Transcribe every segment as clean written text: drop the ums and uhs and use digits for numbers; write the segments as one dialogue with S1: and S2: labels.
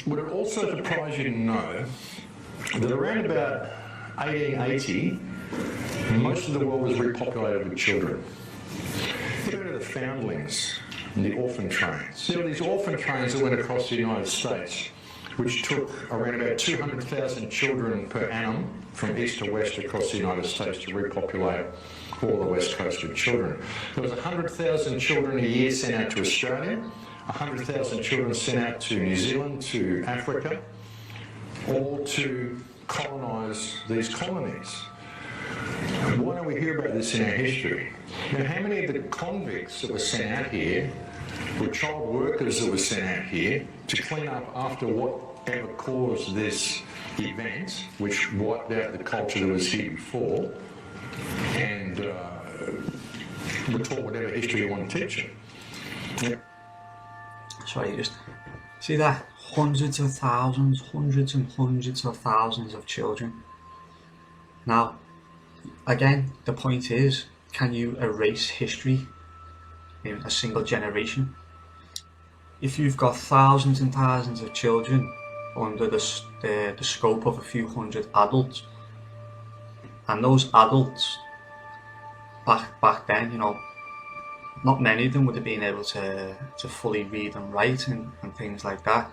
S1: Would it also surprise you to know that around about 1880, most of the world was repopulated with children? Think of the foundlings and the orphan trains. There were these orphan trains that went across the United States, which took around about 200,000 children per annum from east to west across the United States to repopulate all the west coast of children. There was 100,000 children a year sent out to Australia, 100,000 children sent out to New Zealand, to Africa, all to colonise these colonies. And why don't we hear about this in our history? Now, how many of the convicts that were sent out here were child workers that were sent out here to clean up after whatever caused this event, which wiped out the culture that was here before, and we're taught whatever history you want to teach them. Yeah.
S2: Sorry, just see that hundreds of thousands, hundreds and hundreds of thousands of children. Now, again, the point is, can you erase history in a single generation? If you've got thousands and thousands of children under the scope of a few hundred adults, and those adults back then, you know, not many of them would have been able to fully read and write and things like that,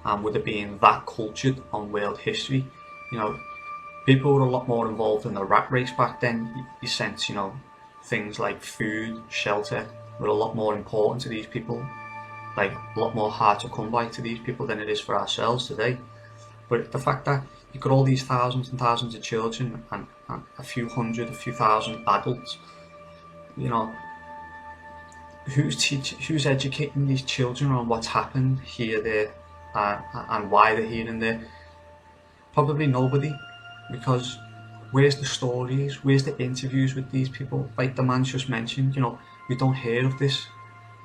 S2: and would have been that cultured on world history. You know, people were a lot more involved in the rat race back then. You sense, you know, things like food, shelter were a lot more important to these people, like a lot more hard to come by to these people than it is for ourselves today. But the fact that you've got all these thousands and thousands of children and a few hundred, a few thousand adults, you know, who's educating these children on what's happened here, there, and why they're here and there? Probably nobody, because where's the stories, where's the interviews with these people? Like the man just mentioned, you know, we don't hear of this.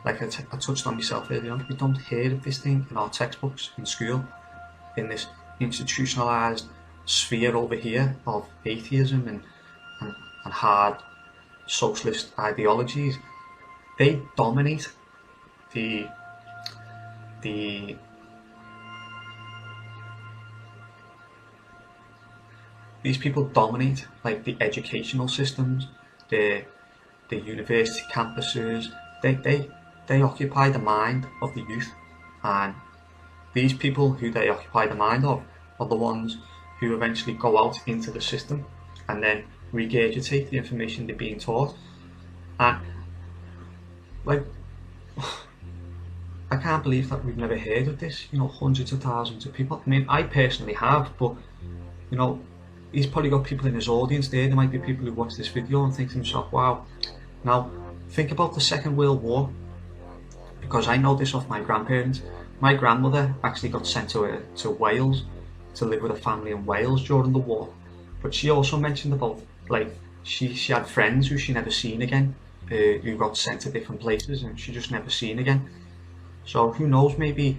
S2: Like I touched on myself earlier on, we don't hear of this thing in our textbooks in school, in this institutionalised sphere over here of atheism and hard socialist ideologies. They dominate these people dominate like the educational systems, the university campuses. They occupy the mind of the youth, and these people who they occupy the mind of are the ones who eventually go out into the system and then regurgitate the information they're being taught. And like, I can't believe that we've never heard of this, you know, hundreds of thousands of people. I mean, I personally have, but, you know, he's probably got people in his audience there. There might be people who watch this video and think to themselves, wow. Now, think about the Second World War, because I know this off my grandparents. My grandmother actually got sent to Wales to live with a family in Wales during the war. But she also mentioned about, like, she had friends who she never seen again, who got sent to different places and she just never seen again. So who knows, maybe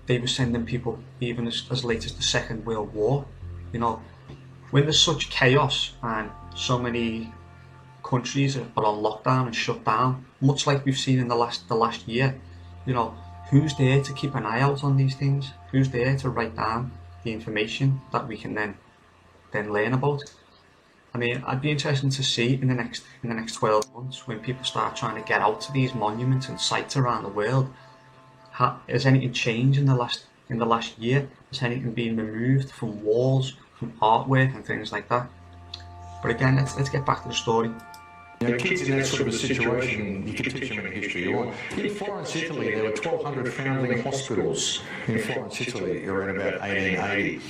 S2: they were sending people even as late as the Second World War. You know, when there's such chaos and so many countries are on lockdown and shut down, much like we've seen in the last year, you know, who's there to keep an eye out on these things? Who's there to write down the information that we can then learn about? I mean, I'd be interested to see in the next 12 months, when people start trying to get out to these monuments and sites around the world, has anything changed in the last year? Has anything been removed from walls, from artwork and things like that? But again, let's get back to the story.
S1: You know, kids in that sort of a situation, you could teach them any history you want. In Florence, Italy, there were 1,200 foundling hospitals in Florence, Italy, around about 1880.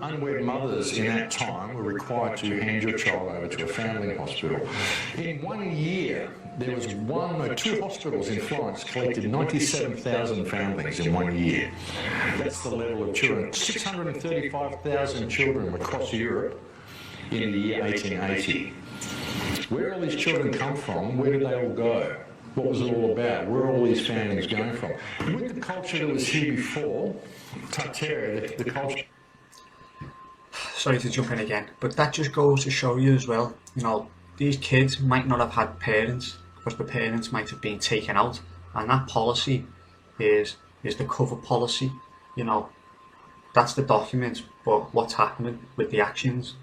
S1: Unwed mothers in that time were required to hand your child over to a foundling hospital. In 1 year, there was two hospitals in Florence collected 97,000 foundlings in 1 year. That's the level of children. 635,000 children across Europe in the year 1880. Where did all these children come from? Where did they all go? What was it all about? Where are all these foundlings going from? With the culture that was here before, Tartaria, the culture...
S2: Sorry to jump in again, but that just goes to show you as well, you know, these kids might not have had parents because the parents might have been taken out, and that policy is the cover policy you know, that's the document, but what's happening with the actions.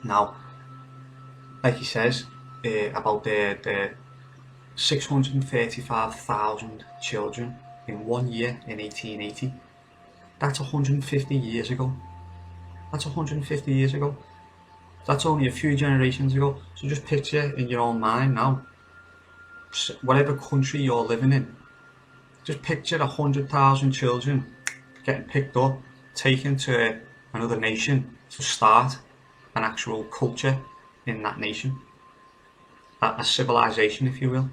S2: Now, like he says, about the 635,000 children in 1 year in 1880, that's 150 years ago. That's 150 years ago. That's only a few generations ago. So just picture in your own mind now, whatever country you're living in, just picture 100,000 children getting picked up, taken to another nation to start an actual culture in that nation, a civilization, if you will.